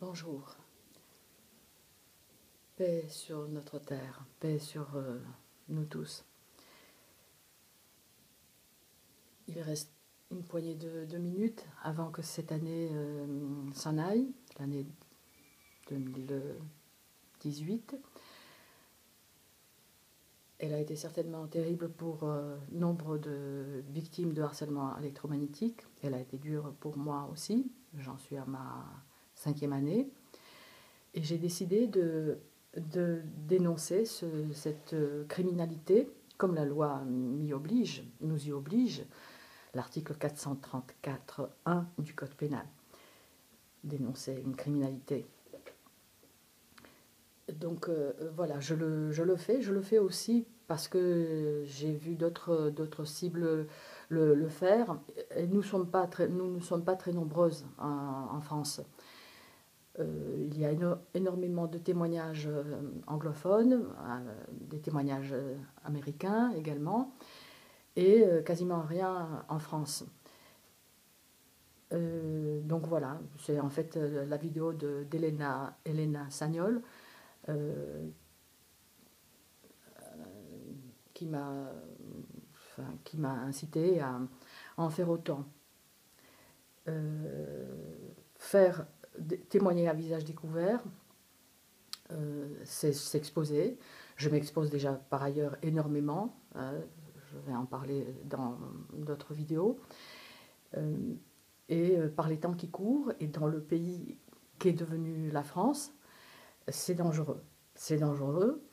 Bonjour. Paix sur notre terre, paix sur nous tous. Il reste une poignée de minutes avant que cette année s'en aille, l'année 2018. Elle a été certainement terrible pour nombre de victimes de harcèlement électromagnétique. Elle a été dure pour moi aussi. J'en suis à ma 5e année. Et j'ai décidé de dénoncer cette criminalité, comme la loi nous y oblige, l'article 434.1 du Code pénal. Dénoncer une criminalité. Donc voilà, je le fais aussi parce que j'ai vu d'autres cibles le faire. Et nous ne sommes pas très nombreuses en France. Il y a énormément de témoignages anglophones, des témoignages américains également, et quasiment rien en France. Donc voilà, c'est en fait la vidéo d'Elena Sagnol qui m'a incité à en faire autant. Témoigner à visage découvert, c'est s'exposer. Je m'expose déjà par ailleurs énormément, je vais en parler dans d'autres vidéos. Et par les temps qui courent, et dans le pays qu'est devenu la France, c'est dangereux. C'est dangereux.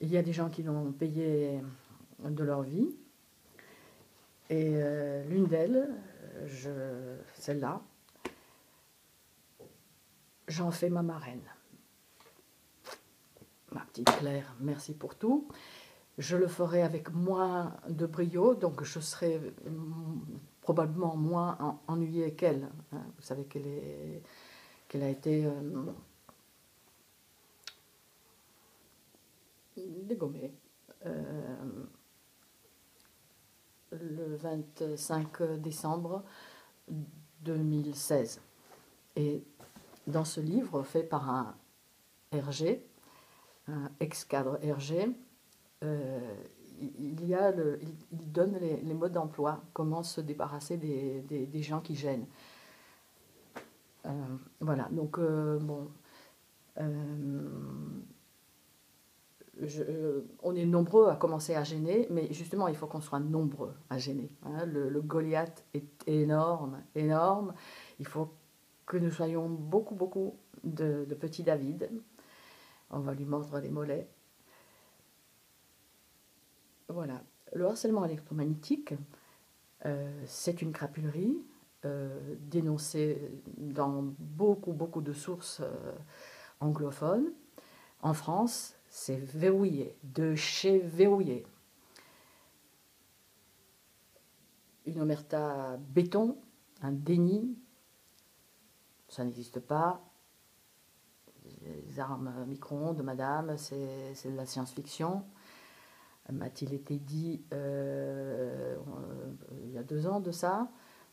Il y a des gens qui l'ont payé de leur vie. Et l'une d'elles, celle-là, j'en fais ma marraine. Ma petite Claire, merci pour tout. Je le ferai avec moins de brio, donc je serai probablement moins ennuyée qu'elle. Vous savez qu'elle a été dégommée le 25 décembre 2016. Et dans ce livre fait par un RG, un ex-cadre RG, il donne les modes d'emploi, comment se débarrasser des gens qui gênent. Voilà, donc bon, on est nombreux à commencer à gêner, mais justement il faut qu'on soit nombreux à gêner. Hein. Le Goliath est énorme, énorme. Il faut que nous soyons beaucoup de petits David. On va lui mordre les mollets. Voilà. Le harcèlement électromagnétique, c'est une crapulerie dénoncée dans beaucoup de sources anglophones. En France, c'est verrouillé, de chez verrouillé. Une omerta béton, un déni, ça n'existe pas. Les armes micro-ondes, madame, c'est de la science-fiction. M'a-t-il été dit il y a 2 ans de ça,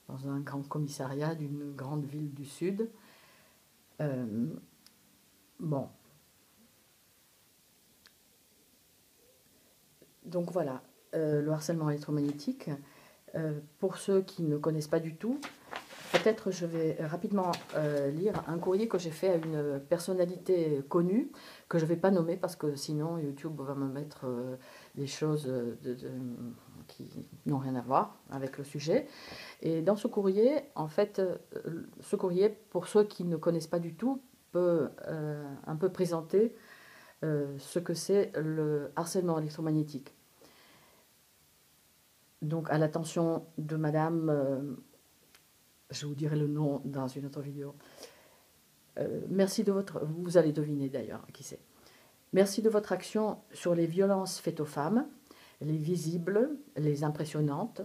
dans un grand commissariat d'une grande ville du Sud. Bon. Donc voilà, le harcèlement électromagnétique. Pour ceux qui ne connaissent pas du tout, peut-être je vais rapidement lire un courrier que j'ai fait à une personnalité connue, que je ne vais pas nommer parce que sinon YouTube va me mettre des choses qui n'ont rien à voir avec le sujet. Et dans ce courrier, en fait, ce courrier, pour ceux qui ne connaissent pas du tout, peut un peu présenter ce que c'est le harcèlement électromagnétique. Donc à l'attention de madame, je vous dirai le nom dans une autre vidéo. Merci de votre... Vous allez deviner d'ailleurs qui c'est. Merci de votre action sur les violences faites aux femmes, les visibles, les impressionnantes,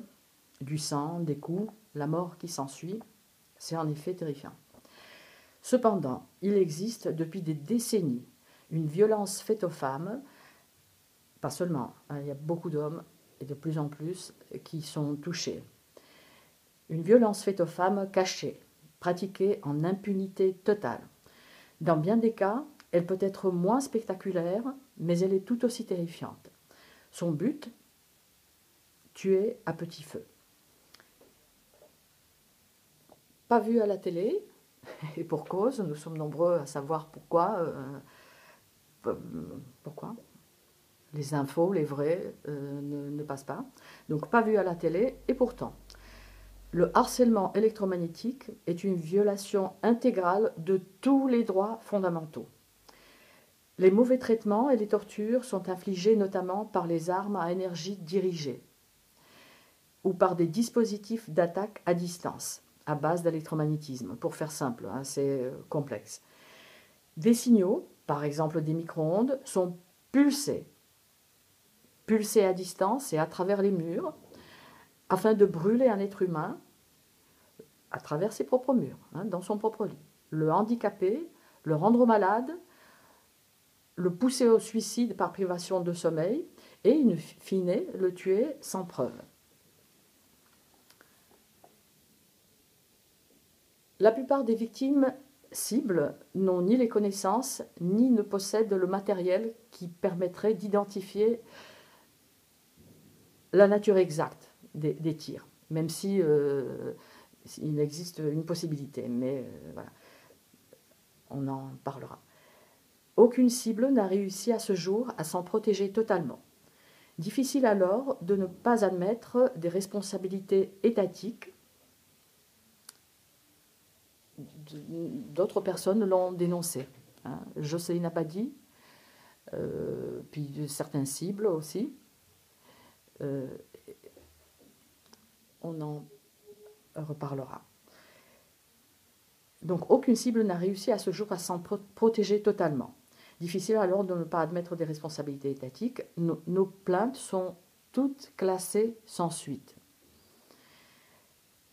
du sang, des coups, la mort qui s'ensuit. C'est en effet terrifiant. Cependant, il existe depuis des décennies une violence faite aux femmes, pas seulement, hein, il y a beaucoup d'hommes, et de plus en plus, qui sont touchés. Une violence faite aux femmes cachée, pratiquée en impunité totale. Dans bien des cas, elle peut être moins spectaculaire, mais elle est tout aussi terrifiante. Son but, tuer à petit feu. Pas vu à la télé, et pour cause, nous sommes nombreux à savoir pourquoi. Pourquoi les infos, les vrais, ne passent pas. Donc pas vu à la télé, et pourtant, le harcèlement électromagnétique est une violation intégrale de tous les droits fondamentaux. Les mauvais traitements et les tortures sont infligés notamment par les armes à énergie dirigée ou par des dispositifs d'attaque à distance à base d'électromagnétisme. Pour faire simple, hein, c'est complexe. Des signaux, par exemple des micro-ondes, sont pulsés à distance et à travers les murs afin de brûler un être humain à travers ses propres murs, hein, dans son propre lit. Le handicaper, le rendre malade, le pousser au suicide par privation de sommeil et, in fine, le tuer sans preuve. La plupart des victimes cibles n'ont ni les connaissances ni ne possèdent le matériel qui permettrait d'identifier la nature exacte des tirs, même si il existe une possibilité, mais voilà, on en parlera. Aucune cible n'a réussi à ce jour à s'en protéger totalement. Difficile alors de ne pas admettre des responsabilités étatiques. D'autres personnes l'ont dénoncé. Hein. Jocelyne Abadi, puis certaines cibles aussi. On en reparlera. Donc aucune cible n'a réussi à ce jour à s'en protéger totalement. Difficile alors de ne pas admettre des responsabilités étatiques. Nos plaintes sont toutes classées sans suite.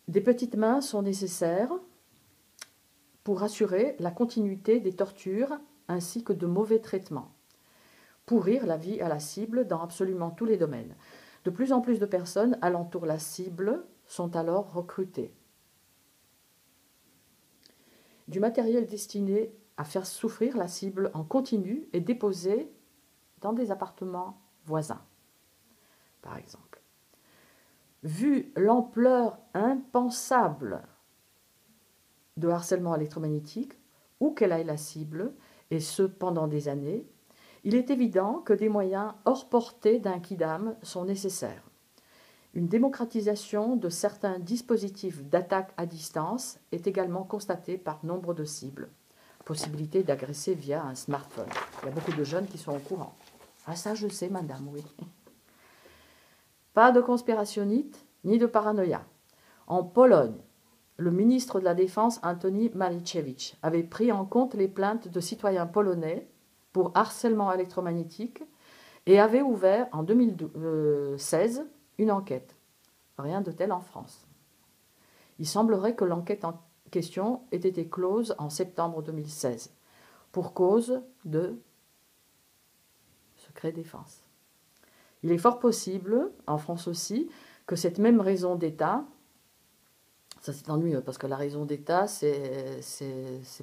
Des petites mains sont nécessaires pour assurer la continuité des tortures ainsi que de mauvais traitements. Pourrir la vie à la cible dans absolument tous les domaines. De plus en plus de personnes alentour la cible sont alors recrutées. Du matériel destiné à faire souffrir la cible en continu est déposé dans des appartements voisins, par exemple. Vu l'ampleur impensable de harcèlement électromagnétique, où qu'elle aille la cible, et ce pendant des années, il est évident que des moyens hors portée d'un kidam sont nécessaires. Une démocratisation de certains dispositifs d'attaque à distance est également constatée par nombre de cibles. Possibilité d'agresser via un smartphone. Il y a beaucoup de jeunes qui sont au courant. Ah ça je sais madame, oui. Pas de conspirationnite ni de paranoïa. En Pologne, le ministre de la Défense Antoni Malichewicz avait pris en compte les plaintes de citoyens polonais pour harcèlement électromagnétique et avait ouvert en 2016 une enquête. Rien de tel en France. Il semblerait que l'enquête en question ait été close en septembre 2016 pour cause de secret défense. Il est fort possible, en France aussi, que cette même raison d'État, ça c'est ennuyeux parce que la raison d'État c'est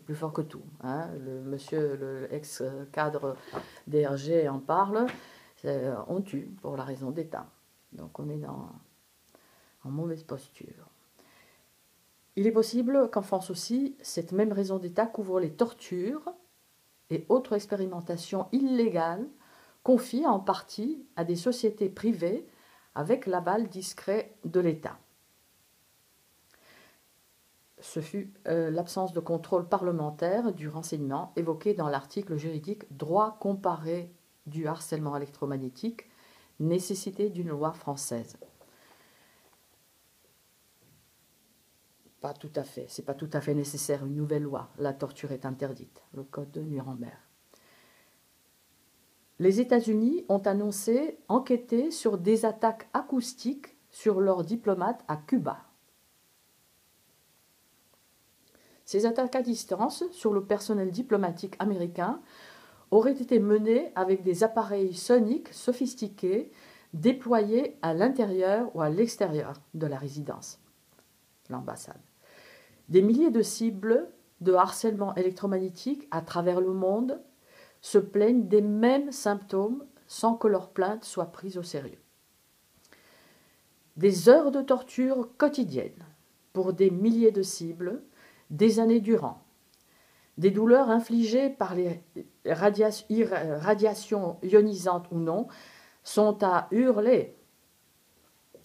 plus fort que tout. Hein. Le ex-cadre DRG en parle, on tue pour la raison d'État. Donc on est en mauvaise posture. Il est possible qu'en France aussi, cette même raison d'État couvre les tortures et autres expérimentations illégales confiées en partie à des sociétés privées avec l'aval discret de l'État. Ce fut l'absence de contrôle parlementaire du renseignement évoqué dans l'article juridique « Droit comparé du harcèlement électromagnétique, nécessité d'une loi française ». Pas tout à fait, c'est pas tout à fait nécessaire une nouvelle loi. La torture est interdite, le code de Nuremberg. Les États-Unis ont annoncé enquêter sur des attaques acoustiques sur leurs diplomates à Cuba. Ces attaques à distance sur le personnel diplomatique américain auraient été menées avec des appareils soniques sophistiqués déployés à l'intérieur ou à l'extérieur de la résidence, l'ambassade. Des milliers de cibles de harcèlement électromagnétique à travers le monde se plaignent des mêmes symptômes sans que leurs plaintes soient prises au sérieux. Des heures de torture quotidiennes pour des milliers de cibles, des années durant. Des douleurs infligées par les radiations ionisantes ou non sont à hurler,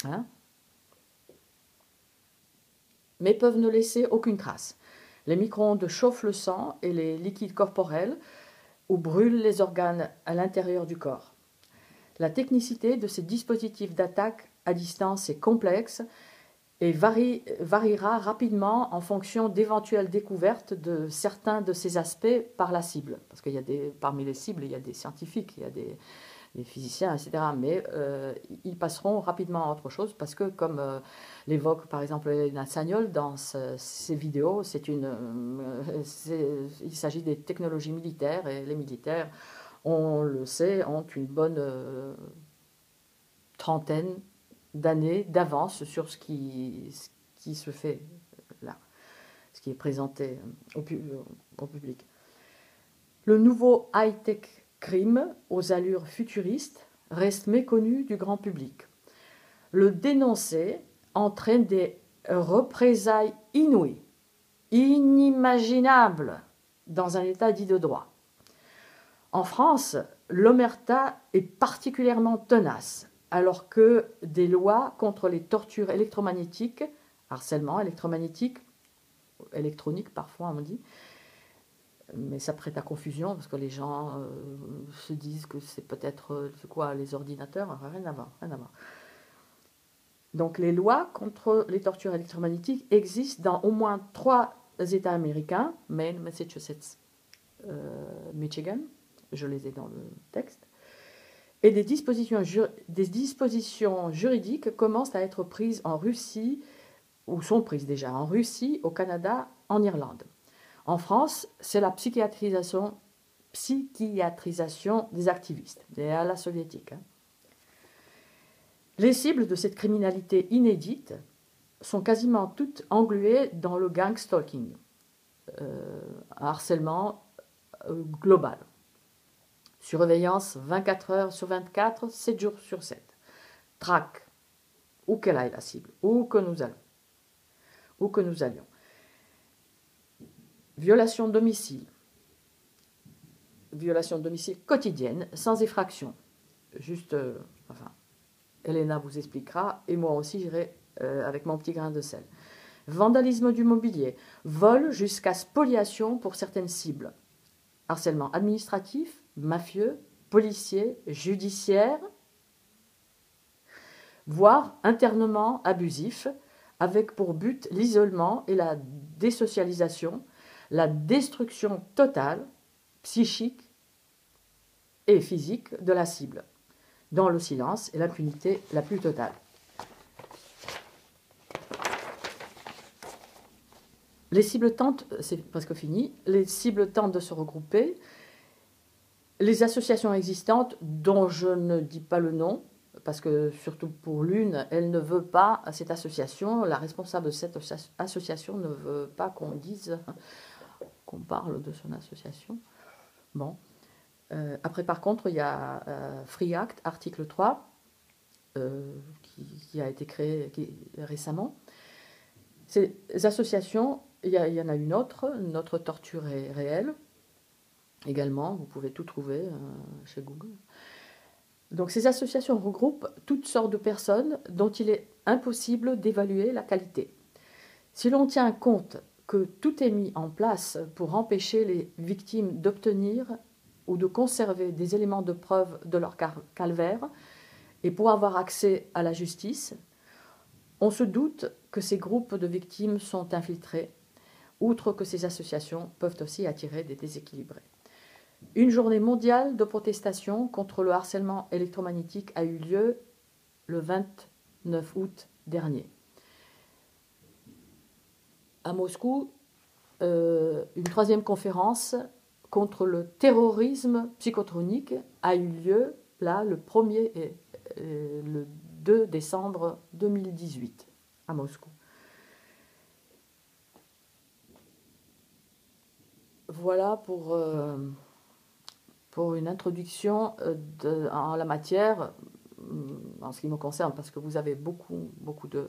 hein, mais peuvent ne laisser aucune trace. Les micro-ondes chauffent le sang et les liquides corporels ou brûlent les organes à l'intérieur du corps. La technicité de ces dispositifs d'attaque à distance est complexe et variera rapidement en fonction d'éventuelles découvertes de certains de ces aspects par la cible. Parce qu'il y a parmi les cibles, il y a des scientifiques, il y a des physiciens, etc. Mais ils passeront rapidement à autre chose parce que, comme l'évoque par exemple Elena Sagnol dans ses vidéos, il s'agit des technologies militaires et les militaires, on le sait, ont une bonne trentaine d'années d'avance sur ce qui se fait là, ce qui est présenté au public. Le nouveau high-tech crime aux allures futuristes reste méconnu du grand public. Le dénoncer entraîne des représailles inouïes, inimaginables dans un état dit de droit. En France, l'omerta est particulièrement tenace, alors que des lois contre les tortures électromagnétiques, harcèlement électromagnétique, électronique parfois on dit, mais ça prête à confusion parce que les gens se disent que c'est peut-être les ordinateurs, rien à voir, rien à voir. Donc les lois contre les tortures électromagnétiques existent dans au moins 3 États américains, Maine, Massachusetts, Michigan, je les ai dans le texte, et des dispositions juridiques commencent à être prises en Russie, ou sont prises déjà en Russie, au Canada, en Irlande. En France, c'est la psychiatrisation des activistes, et à la soviétique. Les cibles de cette criminalité inédite sont quasiment toutes engluées dans le gang stalking, un harcèlement global. Surveillance 24 heures sur 24, 7 jours sur 7. Traque, où qu'elle aille la cible, où que nous allions. Violation de domicile quotidienne, sans effraction. Juste, Elena vous expliquera, et moi aussi j'irai avec mon petit grain de sel. Vandalisme du mobilier, vol jusqu'à spoliation pour certaines cibles. Harcèlement administratif, mafieux, policier, judiciaire, voire internement abusif, avec pour but l'isolement et la désocialisation, la destruction totale, psychique et physique de la cible, dans le silence et l'impunité la plus totale. Les cibles tentent, c'est presque fini, les cibles tentent de se regrouper. Les associations existantes, dont je ne dis pas le nom, parce que surtout pour l'une, elle ne veut pas, cette association, la responsable de cette association ne veut pas qu'on dise, qu'on parle de son association. Bon. Après, par contre, il y a Free Act, article 3, qui a été créé récemment. Ces associations, il y en a une autre, notre torture est réelle, également, vous pouvez tout trouver chez Google. Donc ces associations regroupent toutes sortes de personnes dont il est impossible d'évaluer la qualité. Si l'on tient compte que tout est mis en place pour empêcher les victimes d'obtenir ou de conserver des éléments de preuve de leur calvaire et pour avoir accès à la justice, on se doute que ces groupes de victimes sont infiltrés, outre que ces associations peuvent aussi attirer des déséquilibrés. Une journée mondiale de protestation contre le harcèlement électromagnétique a eu lieu le 29 août dernier. À Moscou, une 3e conférence contre le terrorisme psychotronique a eu lieu là le 1er et le 2 décembre 2018 à Moscou. Voilà pour une introduction en la matière, en ce qui me concerne, parce que vous avez beaucoup de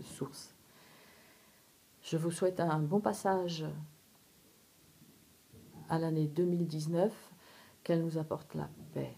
sources. Je vous souhaite un bon passage à l'année 2019, qu'elle nous apporte la paix.